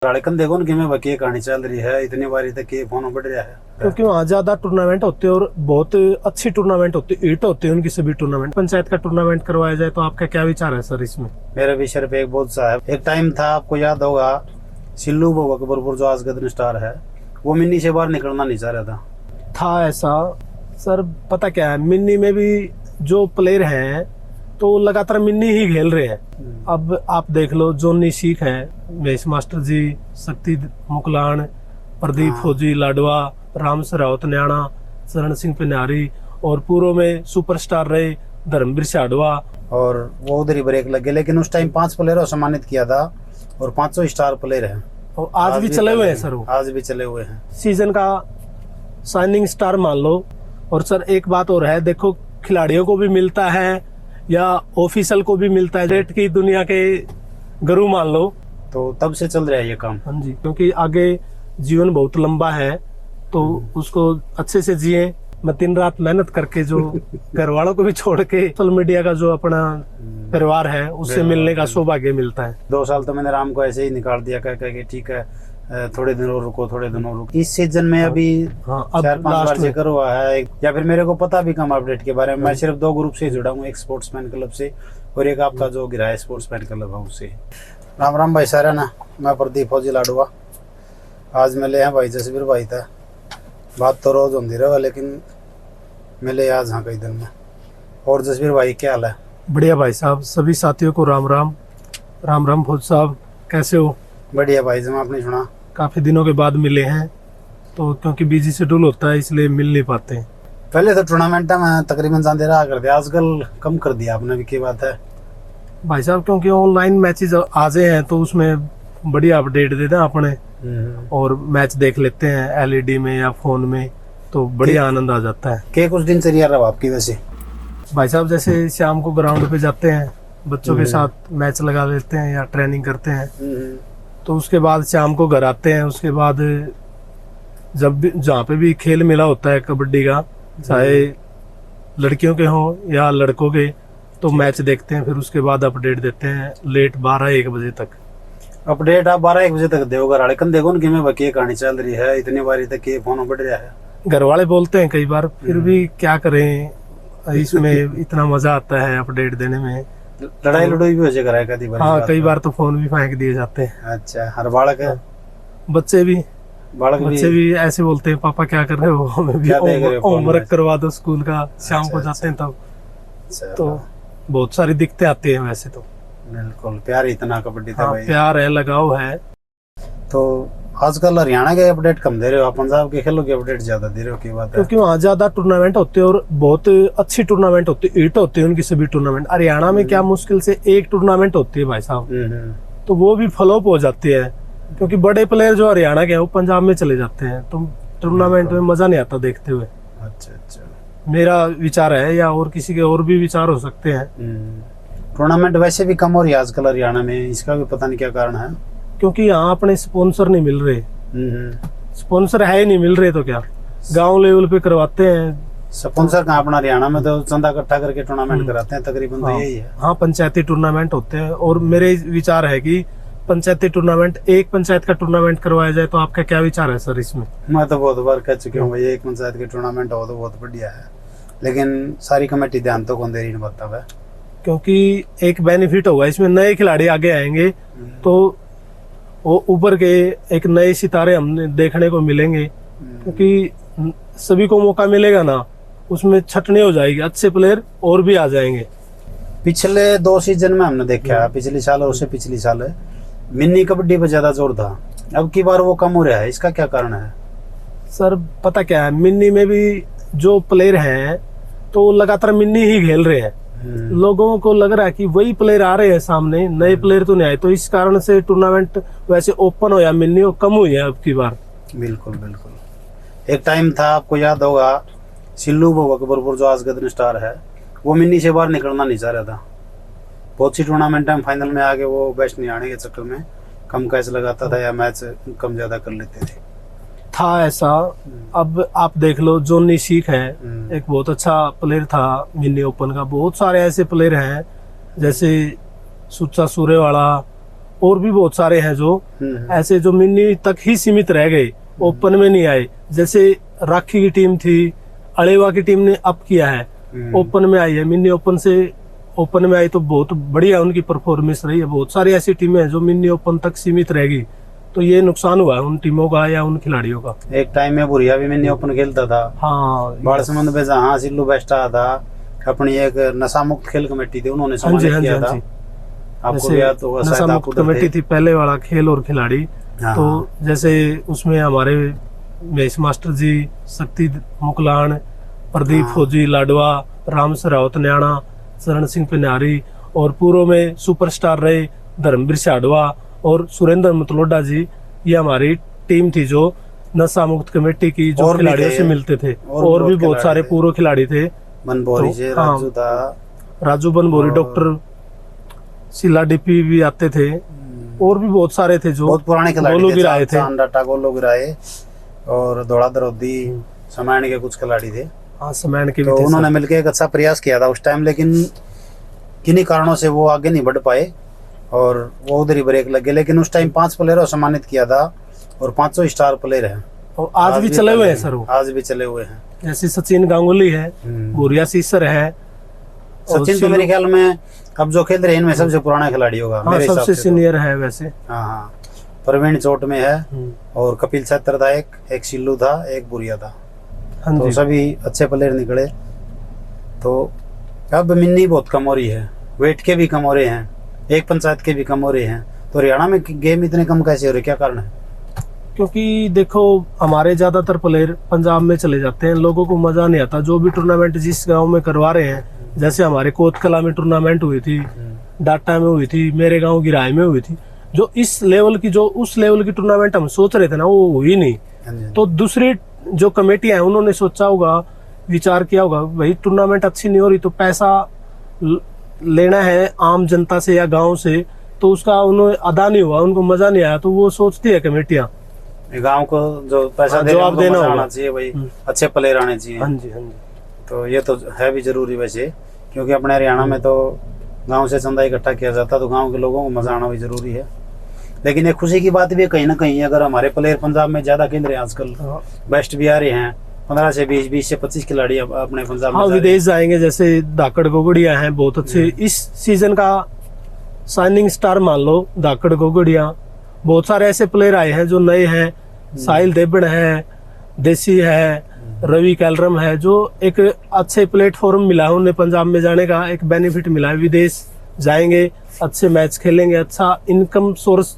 लड़कन देखो ना कि मैं बकी कहानी चल रही है इतनी बारी तक ये फोन बढ़ रहा है क्योंकि वहाँ ज्यादा टूर्नामेंट होते हैं और बहुत अच्छी टूर्नामेंट होती है, हिट होते हैं उनकी सभी टूर्नामेंट। पंचायत का टूर्नामेंट करवाया जाए तो आपका क्या विचार है सर इसमें? मेरा भी सिर्फ एक बहुत सा है। एक टाइम था, आपको याद होगा, सिल्लू वो अकबरपुर जो आज गदन स्टार है, वो मिन्नी से बाहर निकलना नहीं चाह रहा था ऐसा। सर पता क्या है, मिन्नी में भी जो प्लेयर हैं तो लगातार मिन्नी ही खेल रहे हैं। अब आप देख लो, जोनी सीख है, महेश मास्टर जी, शक्ति मुकलान, प्रदीप फौजी लाडवा, राम सरावत न्याणा, शरण सिंह पिनारी, और पूर्व में सुपरस्टार रहे धर्मवीर साडवा, और वो उधर ही ब्रेक लग गए। लेकिन उस टाइम 5 प्लेयरों सम्मानित किया था और 500 स्टार प्लेयर हैं और आज भी चले हुए हैं सर। वो आज भी चले हुए हैं, सीजन का शाइनिंग स्टार मान लो। और सर एक बात और है, देखो खिलाड़ियों को भी मिलता है या ऑफिशियल को भी मिलता है, रेट की दुनिया के गुरु मान लो, तो तब से चल रहा है ये काम। हाँ जी, क्योंकि आगे जीवन बहुत लंबा है तो उसको अच्छे से जिए। मैं दिन रात मेहनत करके जो घर वालों को भी छोड़ के सोशल मीडिया का जो अपना परिवार है उससे मिलने का सौभाग्य मिलता है। 2 साल तो मैंने राम को ऐसे ही निकाल दिया, कह के ठीक है थोड़े दिन और रुको, थोड़े दिन और रुको। इस सीजन में अभी 4-5 बार जिक्र हुआ है, या फिर मेरे को पता भी कम अपडेट के बारे में। मैं सिर्फ 2 ग्रुप से जुड़ा हूँ, एक स्पोर्ट्समैन क्लब से और एक आपका जो गिराया स्पोर्ट्समैन क्लब है उससे। राम राम भाई सारा ना, मैं प्रदीप फौजी लाडवा। आज मिले हैं भाई जसवीर भाई था, बात तो रोज होती रहा लेकिन मिले आज हाँ कई दिन में। और जसवीर भाई क्या हाल है? बढ़िया भाई साहब, सभी साथियों को राम राम। राम राम फौज साहब, कैसे हो? बढ़िया भाई, जब आपने सुना काफी दिनों के बाद मिले हैं, तो क्योंकि बिजी शेड्यूल होता है इसलिए मिल नहीं पाते हैं। पहले तो टूर्नामेंट में तकरीबन जाते रहा करते, आजकल कम कर दिया आपने भी, की बात है भाई साहब? क्योंकि ऑनलाइन मैचेस आ गए हैं तो उसमें बढ़िया अपडेट देते हैं अपने, और मैच देख लेते हैं एलईडी में या फोन में, तो बढ़िया आनंद आ जाता है। के कुछ दिन से रहा आपकी वैसे भाई साहब? जैसे शाम को ग्राउंड पे जाते हैं, बच्चों के साथ मैच लगा लेते हैं या ट्रेनिंग करते हैं, तो उसके बाद शाम को घर आते हैं। उसके बाद जब भी जहाँ पे भी खेल मिला होता है कबड्डी का, चाहे लड़कियों के हों या लड़कों के, तो मैच देखते हैं। फिर उसके बाद अपडेट देते हैं लेट 12-1 बजे तक। अपडेट आप 12-1 बजे तक दोगे? लड़कन देखो ना कि मैं बकी कहानी चल रही है इतनी बारी तक ये फोन बढ़ रहा है। घर वाले बोलते हैं कई बार, फिर भी क्या करें, इसमें इतना मजा आता है अपडेट देने में। लड़ाई लड़ोई भी हो जाए कभी? हाँ, कई बार तो फोन भी फेंक दिए जाते हैं। अच्छा, हर बालक है? बच्चे भी ऐसे बोलते हैं, पापा क्या कर रहे हो, हमें भी होमवर्क करवा दो स्कूल का। शाम को जाते हैं तब तो बहुत सारी दिक्कतें आती हैं। वैसे तो बिल्कुल प्यार इतना कबड्डी था भाई, प्यार है, लगाव है। तो आजकल हरियाणा के अपडेट कम दे रहे हो आप, पंजाब के खेलों के अपडेट ज्यादा दे रहे हो, की बात है? क्योंकि वहाँ ज्यादा टूर्नामेंट होते हैं और बहुत अच्छी टूर्नामेंट होती है, हिट होते हैं उनकी सभी टूर्नामेंट। हरियाणा में क्या मुश्किल से एक टूर्नामेंट होती है भाई साहब, तो वो भी फ्लॉप हो जाती है, क्योंकि बड़े प्लेयर जो हरियाणा के हैं वो पंजाब में चले जाते हैं, तो टूर्नामेंट में मजा नहीं आता देखते हुए। अच्छा, मेरा विचार है, या और किसी के और भी विचार हो सकते हैं। टूर्नामेंट वैसे भी कम हो रही है आजकल हरियाणा में, इसका भी पता नहीं क्या कारण है। क्योंकि यहाँ अपने स्पॉन्सर नहीं मिल रहे, स्पॉन्सर है ही नहीं मिल रहे, तो क्या गांव लेवल पे करवाते हैं। स्पॉन्सर कहाँ अपना हरियाणा में तो चंदा इकट्ठा करके टूर्नामेंट कराते हैं तकरीबन, तो यही है। हाँ, पंचायती टूर्नामेंट होते हैं। और मेरे विचार है कि पंचायती टूर्नामेंट, एक पंचायत का टूर्नामेंट करवाया जाए, तो आपका क्या विचार है सर इसमें? मैं तो बहुत बार कह चुकी हूँ भाई, एक पंचायत के टूर्नामेंट हो तो बहुत बढ़िया है, लेकिन सारी कमेटी ध्यान तो कौन दे रही नहीं बताता है। क्योंकि एक बेनिफिट होगा इसमें, नए खिलाड़ी आगे आएंगे तो वो ऊपर के एक नए सितारे हमने देखने को मिलेंगे, क्योंकि सभी को मौका मिलेगा ना, उसमें छटनी हो जाएगी, अच्छे प्लेयर और भी आ जाएंगे। पिछले 2 सीजन में हमने देखा, पिछले साल और उससे पिछली साल मिनी कबड्डी पर ज्यादा जोर था, अब की बार वो कम हो रहा है, इसका क्या कारण है? सर पता क्या है, मिनी में भी जो प्लेयर हैं तो लगातार मिनी ही खेल रहे हैं। लोगों को लग रहा है कि वही प्लेयर आ रहे हैं सामने, नए प्लेयर तो नहीं आए, तो इस कारण से टूर्नामेंट वैसे ओपन हो या मिनी हो कम हुई है अब की बार। बिल्कुल। एक टाइम था, आपको याद होगा, सिल्लू वो अकबरपुर जो आज गदन स्टार है, वो मिनी से बाहर निकलना नहीं चाह रहा था। बहुत सी टूर्नामेंट में फाइनल में आगे वो बेस्ट नहीं आने के चक्कर में कम कैच लगाता था या मैच कम ज्यादा कर लेते थे, था ऐसा। अब आप देख लो, जोनी सीख है, एक बहुत अच्छा प्लेयर था मिनी ओपन का। बहुत सारे ऐसे प्लेयर हैं, जैसे सुच्चा सूर्यवाला, और भी बहुत सारे हैं जो ऐसे जो मिनी तक ही सीमित रह गए, ओपन में नहीं आए। जैसे राखी की टीम थी, अलेवा की टीम ने अप किया है, ओपन में आई है, मिनी ओपन से ओपन में आई तो बहुत बढ़िया उनकी परफॉर्मेंस रही है। बहुत सारी ऐसी टीमें हैं जो मिनी ओपन तक सीमित रहेगी, तो ये नुकसान हुआ है उन टीमों का या उन खिलाड़ियों का। एक टाइम में बुरिया भी मिनी ओपन खेलता था। हाँ, बाड़समंद में जहाँ सिल्लू बेस्ट आया था, अपनी एक नशा मुक्त खेल कमेटी थी, उन्होंने सम्मानित किया था। आपको भी याद होगा, नशा मुक्त कमेटी थी पहले वाला खेल और खिलाड़ी। तो जैसे उसमें हमारे महेश मास्टर जी, शक्ति मुकलान, प्रदीप फौजी लाडवा, राम सरावत न्याणा, चरण सिंह पिन्यारी, और पूर्व में सुपरस्टार रहे धर्मवीर साडवा और सुरेंद्र मतलोडा जी, ये हमारी टीम थी जो नशा मुक्त कमेटी की, जो खिलाड़ियों से मिलते थे। और भी बहुत सारे पूर्व खिलाड़ी थे, बनभोरी से राजू था, राजू बनभोरी, डॉक्टर शीला डीपी भी आते थे, और भी बहुत सारे थे जो बहुत पुराने खिलाड़ी गोलू गिराए थे, डाटा गोलू गिराए और दौड़ा दरौदी समैन के कुछ खिलाड़ी थे। हाँ, समैन के भी तो थे। उन्होंने मिलकर एक अच्छा प्रयास किया था उस टाइम, लेकिन किन्हीं कारणों से वो आगे नहीं बढ़ पाए और वो उधर ही ब्रेक लग गए। लेकिन उस टाइम 5 प्लेयरों को सम्मानित किया था और 500 स्टार प्लेयर हैं, और आज भी चले हुए हैं सर, वो आज भी चले हुए हैं। जैसे सचिन गांगुली है, भूरिया सीसर है, सचिन तो मेरे ख्याल में अब जो खेल रहे हैं इनमें सबसे पुराना खिलाड़ी होगा। हाँ, सबसे सीनियर है वैसे। हाँ हाँ, प्रवीण चोट में है और कपिल छत्र था, एक सिल्लू था, एक बुरिया था। तो सभी अच्छे प्लेयर निकले। तो अब मिन्नी बहुत कम हो रही है, वेट के भी कम हो रहे हैं, एक पंचायत के भी कम हो रहे हैं। तो हरियाणा में गेम इतने कम कैसे हो रहे, क्या कारण है? क्योंकि देखो हमारे ज्यादातर प्लेयर पंजाब में चले जाते हैं, लोगों को मजा नहीं आता। जो भी टूर्नामेंट जिस गांव में करवा रहे हैं, जैसे हमारे कोतकला में टूर्नामेंट हुई थी, डाटा में हुई थी, मेरे गांव की राय में हुई थी, जो इस लेवल की, जो उस लेवल की टूर्नामेंट हम सोच रहे थे ना, वो हुई नहीं। तो दूसरी जो कमेटियां हैं उन्होंने सोचा होगा, विचार किया होगा, भाई टूर्नामेंट अच्छी नहीं हो रही तो पैसा लेना है आम जनता से या गांव से, तो उसका उन्हें अदा नहीं हुआ, उनको मजा नहीं आया, तो वो सोचती है कमेटियां गांव को जो पैसा जवाब देना होना चाहिए, भाई अच्छे प्लेयर आने चाहिए। हाँ जी, हाँ जी। तो ये तो है भी जरूरी वैसे, क्योंकि अपने हरियाणा में तो गांव से चंदा इकट्ठा किया जाता, तो गांव के लोगों को मजा आना भी जरूरी है। लेकिन एक खुशी की बात भी कहीं ना कहीं, अगर हमारे प्लेयर पंजाब में ज्यादा खेल रहे हैं आजकल, बेस्ट भी आ रहे हैं, 15 से 20, 20 से 25 खिलाड़ी अपने पंजाब में विदेश जाएंगे। जैसे धाकड़ गोगड़िया हैं, बहुत अच्छे इस सीजन का शाइनिंग स्टार मान लो धाकड़ गोगड़िया। बहुत सारे ऐसे प्लेयर आए हैं जो नए हैं, साहिल देबड़ है, देसी है, रवि कैलरम है, जो एक अच्छे प्लेटफॉर्म मिला है उन्हें पंजाब में जाने का, एक बेनिफिट मिला है। विदेश जाएंगे, अच्छे मैच खेलेंगे, अच्छा इनकम सोर्स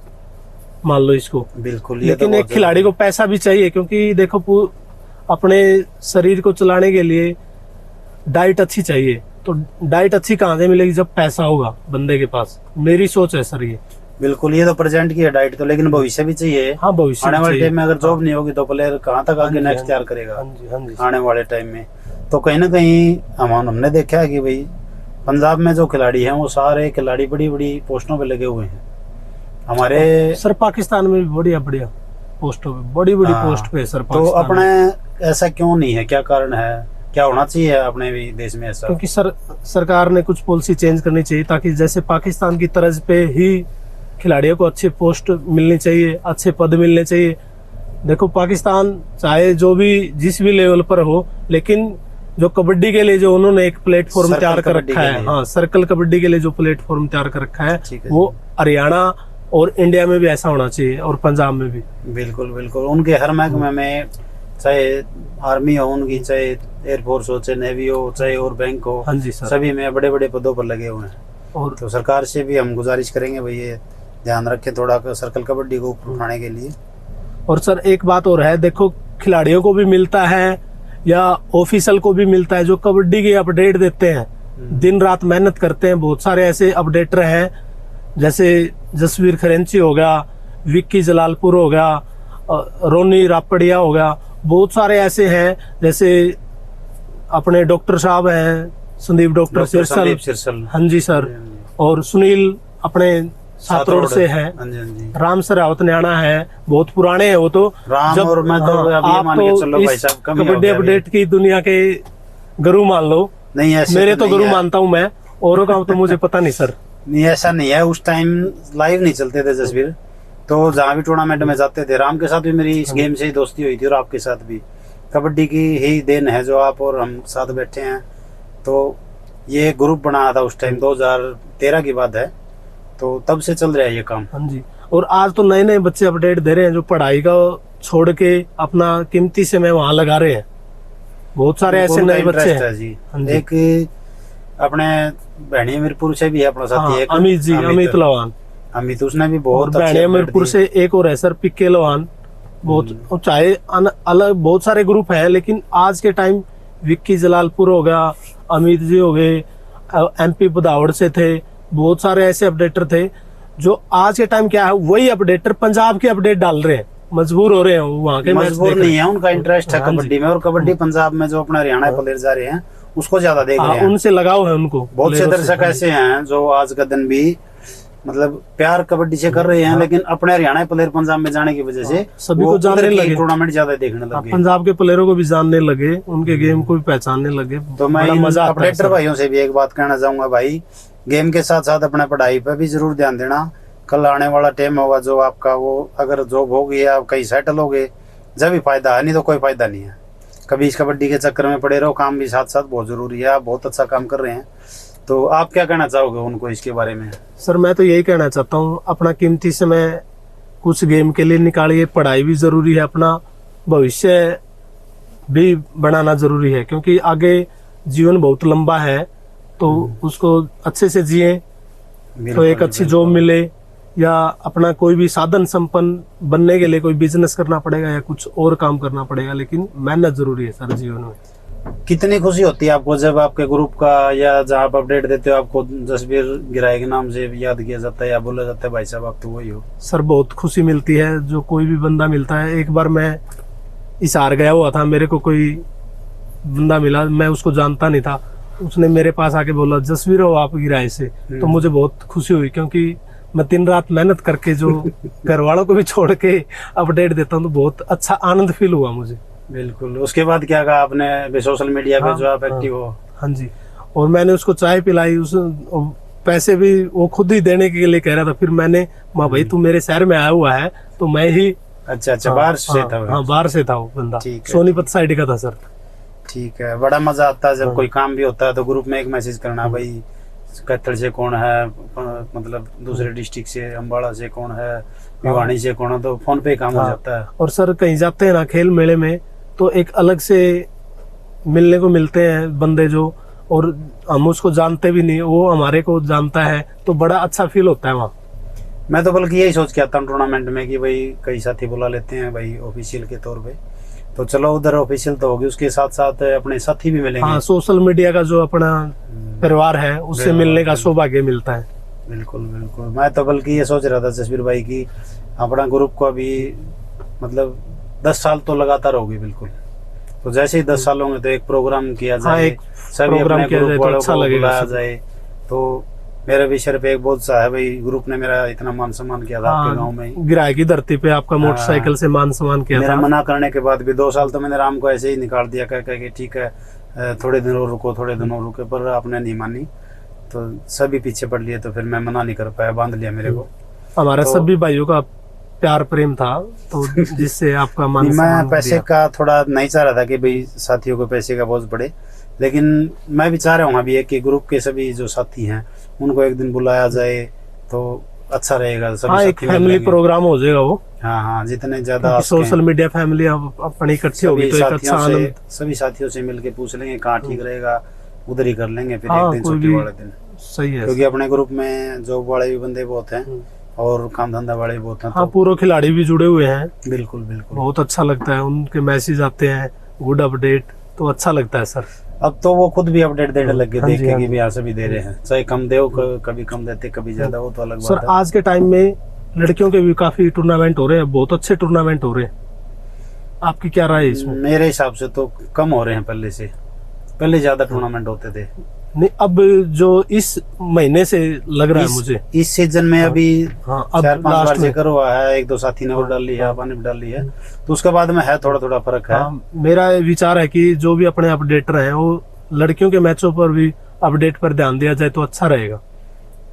मान लो इसको। बिल्कुल। लेकिन एक खिलाड़ी को पैसा भी चाहिए, क्योंकि देखो अपने शरीर को चलाने के लिए डाइट अच्छी चाहिए। तो डाइट अच्छी कहाँ से मिलेगी, जब पैसा होगा बंदे के पास। मेरी सोच है सर ये। बिल्कुल, ये तो प्रेजेंट की है डाइट तो, लेकिन भविष्य भी चाहिए। हाँ, भविष्य आने वाले टाइम में अगर जॉब नहीं होगी तो प्लेयर कहाँ तक आगे नेक्स्ट तैयार करेगा आने वाले टाइम में। तो कहीं ना कहीं हमने देखा है कि भाई पंजाब में जो खिलाड़ी हैं वो सारे खिलाड़ी बड़ी बड़ी पोस्टों पे लगे हुए हैं। हमारे सर पाकिस्तान में भी बढ़िया बढ़िया पोस्टों पे, बड़ी बड़ी पोस्ट पे सर। तो अपने ऐसा क्यों नहीं है, क्या कारण है, क्या होना चाहिए अपने भी देश में ऐसा? क्योंकि सरकार ने कुछ पॉलिसी चेंज करनी चाहिए, ताकि जैसे पाकिस्तान की तर्ज पे ही खिलाड़ियों को अच्छे पोस्ट मिलनी चाहिए, अच्छे पद मिलने चाहिए। देखो पाकिस्तान चाहे जो भी जिस भी लेवल पर हो, लेकिन जो कबड्डी के लिए जो उन्होंने एक प्लेटफॉर्म तैयार कर रखा है, हाँ सर्कल कबड्डी के लिए जो प्लेटफॉर्म तैयार कर रखा है, वो हरियाणा और इंडिया में भी ऐसा होना चाहिए और पंजाब में भी। बिल्कुल बिल्कुल। उनके हर महकमे में, चाहे आर्मी हो उनकी, चाहे एयरफोर्स हो, चाहे नेवी हो, चाहे और बैंक हो, हाँ जी सर, सभी में बड़े बड़े पदों पर लगे हुए हैं। और तो सरकार से भी हम गुजारिश करेंगे भाई ये ध्यान रखें थोड़ा सर्कल कबड्डी को ऊपर उठाने के लिए। और सर एक बात और है, देखो खिलाड़ियों को भी मिलता है या ऑफिशियल को भी मिलता है जो कबड्डी की अपडेट देते हैं, दिन रात मेहनत करते हैं। बहुत सारे ऐसे अपडेटर हैं, जैसे जसवीर खरेंची हो गया, विक्की जलालपुर हो गया, रोनी रापड़िया हो गया, बहुत सारे ऐसे हैं। जैसे अपने डॉक्टर साहब हैं, संदीप डॉक्टर सिरसल, हाँ जी सर, और सुनील अपने सात रोड से है, राम सरावत न्याणा है, बहुत पुराने हैं वो तो। जब और मैं तो आप तो इस कबड्डी अपडेट की दुनिया के गुरु मान लो। नहीं, मेरे तो गुरु मानता हूँ मैं, औरों का तो मुझे पता नहीं सर। नहीं ऐसा नहीं है, उस टाइम लाइव नहीं चलते थे जसवीर, तो जहाँ भी टूर्नामेंट में जाते थे, राम के साथ भी मेरी इस गेम से ही दोस्ती हुई थी और आपके साथ भी। कबड्डी की ही देन है जो आप और हम साथ बैठे हैं। तो ये ग्रुप बना था उस टाइम 2013 की बात है, तो तब से चल रहा है ये काम। हाँ जी। और आज तो नए नए बच्चे अपडेट दे रहे हैं जो पढ़ाई का छोड़ के अपना कीमती समय वहाँ लगा रहे हैं। बहुत सारे ऐसे नए बच्चे हैं जी। एक अपने बहनी मीरपुर से भी है अपना साथी, एक अमित जी, अमित लवान, अमित, उसने भी बहुत बहनी मीरपुर से एक और है सर पिक्के लवान। बहुत चाहे अलग बहुत सारे ग्रुप हैं, लेकिन आज के टाइम विक्की जलालपुर हो गया, अमित जी हो गए, MP बदावड़ से थे, बहुत सारे ऐसे अपडेटर थे जो आज के टाइम क्या है वही अपडेटर पंजाब के अपडेट डाल रहे हैं, मजबूर हो रहे हैं वहाँ के। मजबूर नहीं है, उनका इंटरेस्ट है कबड्डी में, और कबड्डी पंजाब में जो अपना हरियाणा प्लेयर जा रहे हैं उसको ज्यादा देख रहे हैं, उनसे लगाव है उनको। बहुत से दर्शक ऐसे हैं जो आज का दिन भी मतलब प्यार कबड्डी से कर रहे हैं, लेकिन अपने हरियाणा प्लेयर पंजाब में जाने की वजह से सभी को जानने लगे, टूर्नामेंट ज्यादा देखने लगे, पंजाब के प्लेयरों को भी जानने लगे, उनके गेम को भी पहचानने लगे। तो मैं अपडेटर भाइयों से भी एक बात कहना चाहूंगा, भाई गेम के साथ साथ अपने पढ़ाई पर भी जरूर ध्यान देना। कल आने वाला टाइम होगा जो आपका, वो अगर जॉब होगी आप कहीं सेटल हो गए जब भी फायदा है, नहीं तो कोई फायदा नहीं है। कभी इस कबड्डी के चक्कर में पड़े रहो, काम भी साथ साथ बहुत जरूरी है। आप बहुत अच्छा काम कर रहे हैं, तो आप क्या कहना चाहोगे उनको इसके बारे में? सर मैं तो यही कहना चाहता हूँ, अपना कीमती समय कुछ गेम के लिए निकालिए, पढ़ाई भी जरूरी है, अपना भविष्य भी बनाना जरूरी है, क्योंकि आगे जीवन बहुत लंबा है, तो उसको अच्छे से जिए, तो एक अच्छी जॉब मिले, या अपना कोई भी साधन संपन्न बनने के लिए कोई बिजनेस करना पड़ेगा या कुछ और काम करना पड़ेगा, लेकिन मेहनत जरूरी है सर जीवन में। कितनी खुशी होती है आपको जब आपके ग्रुप का या जहाँ आप अपडेट देते हो आपको जसवीर गिराए के नाम से याद किया जाता है या बोला जाता है भाई साहब आप तो वही हो? सर बहुत खुशी मिलती है, जो कोई भी बंदा मिलता है। एक बार मैं इसार गया हुआ था, मेरे को कोई बंदा मिला, मैं उसको जानता नहीं था, उसने मेरे पास आके बोला जसवीर हो आप गिराए से, तो मुझे बहुत खुशी हुई, क्योंकि मैं दिन रात मेहनत करके जो घर वालों को भी छोड़ के अपडेट देता हूँ, तो बहुत अच्छा आनंद फील हुआ मुझे। बिल्कुल। उसके बाद क्या कहा आपने सोशल मीडिया पे जो आप एक्टिव हो? हाँ जी, और मैंने उसको चाय पिलाई, उस पैसे भी वो खुद ही देने के लिए कह रहा था, फिर मैंने माँ भाई तू मेरे शहर में आया हुआ है तो मैं ही। अच्छा बाहर से था? हाँ बाहर से था वो बंदा, सोनीपत साइड का था सर। ठीक है, बड़ा मजा आता है जब कोई काम भी होता है तो ग्रुप में एक मैसेज करना, भाई कत्थल से कौन है, मतलब दूसरे डिस्ट्रिक्ट से, अम्बाड़ा से कौन है, भिवानी से कौन है, तो फोन पे काम हो जाता है। और सर कहीं जाते हैं ना खेल मेले में, तो एक अलग से मिलने को मिलते हैं बंदे जो, और हम उसको जानते भी नहीं, वो हमारे को जानता है, तो बड़ा अच्छा फील होता है वहाँ। मैं तो बल्कि यही सोच के आता हूँ टूर्नामेंट में कि भाई कई साथी बुला लेते हैं भाई ऑफिशियल के तौर पे, तो चलो उधर ऑफिशियल तो होगी, उसके साथ साथ अपने साथी भी मिलेंगे। हाँ, सोशल मीडिया का जो अपना परिवार है उससे मिलने का सौभाग्य मिलता है। बिल्कुल बिल्कुल। मैं तो बल्कि ये सोच रहा था जसवीर भाई की अपना ग्रुप को अभी मतलब 10 साल तो लगातार होगी बिल्कुल, तो जैसे ही 10 साल होंगे तो एक प्रोग्राम किया जाए, सभी अपने ग्रुप वालों को बुलाया जाए। तो मेरा भी सिर्फ एक बहुत सा है भाई, ग्रुप ने मेरा इतना मान सम्मान किया था आपके गांव में, गिराए की धरती पे आपका मोटरसाइकिल से मान सम्मान किया मेरा था। मना करने के बाद भी 2 साल तो मैंने राम को ऐसे ही निकाल दिया, कह के ठीक है थोड़े दिन और रुको, थोड़े दिन और रुके, पर आपने नहीं मानी, तो सभी पीछे पड़ लिए, तो फिर मैं मना नहीं कर पाया, बांध लिया मेरे को। हमारा सभी भाइयों का प्यार प्रेम था, तो जिससे आपका मान मैं पैसे का थोड़ा नहीं चाह रहा था कि भाई साथियों को पैसे का बोझ पड़े, लेकिन मैं भी चाह रहा हूँ अभी कि ग्रुप के सभी जो साथी हैं उनको एक दिन बुलाया जाए तो अच्छा रहेगा। हाँ, एक फैमिली प्रोग्राम हो जाएगा वो। हाँ, जितने ज्यादा सोशल मीडिया फैमिली अपनी इकट्ठी होगी तो एक अच्छा आनंद, सभी साथियों से मिलके पूछ लेंगे कहाँ ठीक रहेगा, उधर ही कर लेंगे फिर एक दिन छुट्टी वाले दिन। सही है, क्योंकि अपने ग्रुप में जॉब वाले भी बंदे बहुत हैं और काम धंधा वाले भी बहुत हैं। हाँ, पूरे खिलाड़ी भी जुड़े हुए हैं। बिल्कुल बिल्कुल, बहुत अच्छा लगता है, उनके मैसेज आते हैं गुड अपडेट, तो अच्छा लगता है सर। अब तो वो खुद भी अपडेट देने लग गए, देख के कि भी यहाँ सभी दे रहे हैं, चाहे कम दे, कभी कम देते कभी ज्यादा, वो तो अलग बात है। सर आज के टाइम में लड़कियों के भी काफी टूर्नामेंट हो रहे हैं, बहुत अच्छे टूर्नामेंट हो रहे हैं, आपकी क्या राय है इसमें? मेरे हिसाब से तो कम हो रहे हैं पहले से, पहले ज्यादा टूर्नामेंट होते थे। नहीं, अब जो इस महीने से लग रहा है मुझे, इस सीजन में अभी अब 4-5 बार जिक्र हुआ है, 1-2 साथी ने और डाल ली है, आपने भी डाल ली है, तो उसके बाद में है थोड़ा फर्क है। मेरा विचार है कि जो भी अपने अपडेटर हैं वो लड़कियों के मैचों पर भी अपडेट पर ध्यान दिया जाए तो अच्छा रहेगा।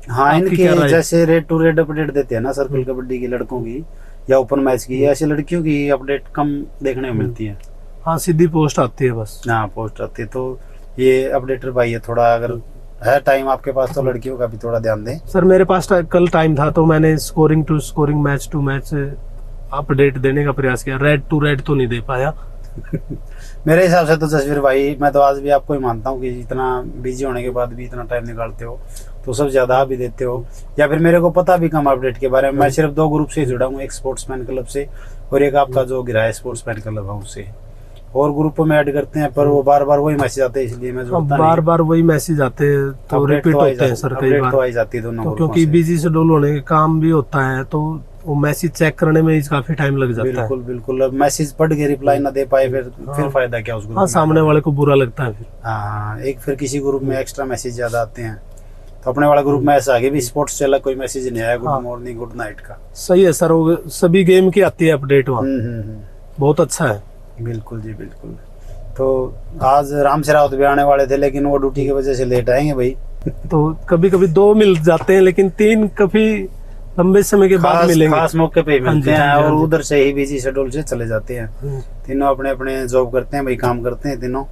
हाँ, आपकी इनकी क्या राय? जैसे रेड टू रेड अपडेट देते हैं ना सर्कल कबड्डी की लड़कों की या ओपन मैच की, ऐसे लड़कियों की अपडेट कम देखने को मिलती है। हाँ, सीधी पोस्ट आती है बस। हाँ, पोस्ट आती है। तो ये अपडेटर भाई है, थोड़ा अगर है टाइम आपके पास तो लड़कियों का भी थोड़ा ध्यान दें। सर मेरे पास कल टाइम था तो मैंने scoring to scoring, match to match update देने का प्रयास किया। रेड टू रेड तो नहीं दे पाया। मेरे हिसाब से तो जसवीर भाई, मैं तो आज भी आपको ही मानता हूँ कि इतना बिजी होने के बाद भी इतना टाइम निकालते हो तो सब ज्यादा भी देते हो, या फिर मेरे को पता भी कम अपडेट के बारे में। मैं सिर्फ 2 ग्रुप से जुड़ा हूँ, एक स्पोर्ट्समैन क्लब से और एक आपका जो गिरा है स्पोर्ट्समैन क्लब हाउस से। और ग्रुप में ऐड करते हैं पर वो बार बार वही मैसेज आते हैं, इसलिए मैं जुड़ता नहीं। बार बार वही मैसेज आते हैं तो रिपीट होते हैं सर कई बार, तो आई जाती है दोनों तो ग्रुपों क्योंकि से। बिजी शेड्यूल होने के काम भी होता है तो वो मैसेज चेक करने में ही काफी टाइम लग जाता है। बिल्कुल बिल्कुल। अब मैसेज पढ़ के रिप्लाई ना दे पाए फिर फायदा क्या उस ग्रुप हाँ, में? सामने वाले को बुरा लगता है फिर। हाँ, एक फिर किसी ग्रुप में एक्स्ट्रा मैसेज ज्यादा आते हैं, तो अपने वाला ग्रुप में ऐसा आगे भी स्पोर्ट्स से अलग कोई मैसेज नहीं आया गुड मॉर्निंग गुड नाइट का। सही है सर, वो सभी गेम की आती है अपडेट वहाँ। हम्म। बहुत अच्छा है। बिल्कुल जी बिल्कुल। तो आज राम से रावत भी आने वाले थे लेकिन वो ड्यूटी की वजह से लेट आएंगे भाई। तो कभी कभी 2 मिल जाते हैं लेकिन 3 कभी लंबे समय के बाद मिलेंगे। खास मौके पे ही मिलते हैं हाँ जी, और हाँ जी। उधर से ही बिजी शेड्यूल से चले जाते हैं। तीनों अपने अपने जॉब करते हैं भाई, काम करते हैं तीनों,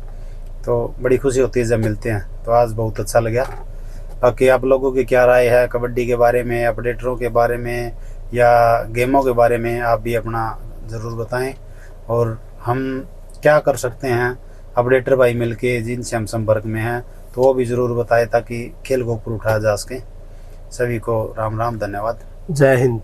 तो बड़ी खुशी होती है जब मिलते हैं। तो आज बहुत अच्छा लगा। बाकी आप लोगों की क्या राय है कबड्डी के बारे में, अपडेटरों के बारे में या गेमों के बारे में, आप भी अपना ज़रूर बताएं। और हम क्या कर सकते हैं अपडेटर भाई मिलके जिनसे हम संपर्क में हैं तो वो भी ज़रूर बताएं ताकि खेल को ऊपर उठाया जा सके। सभी को राम राम, धन्यवाद, जय हिंद।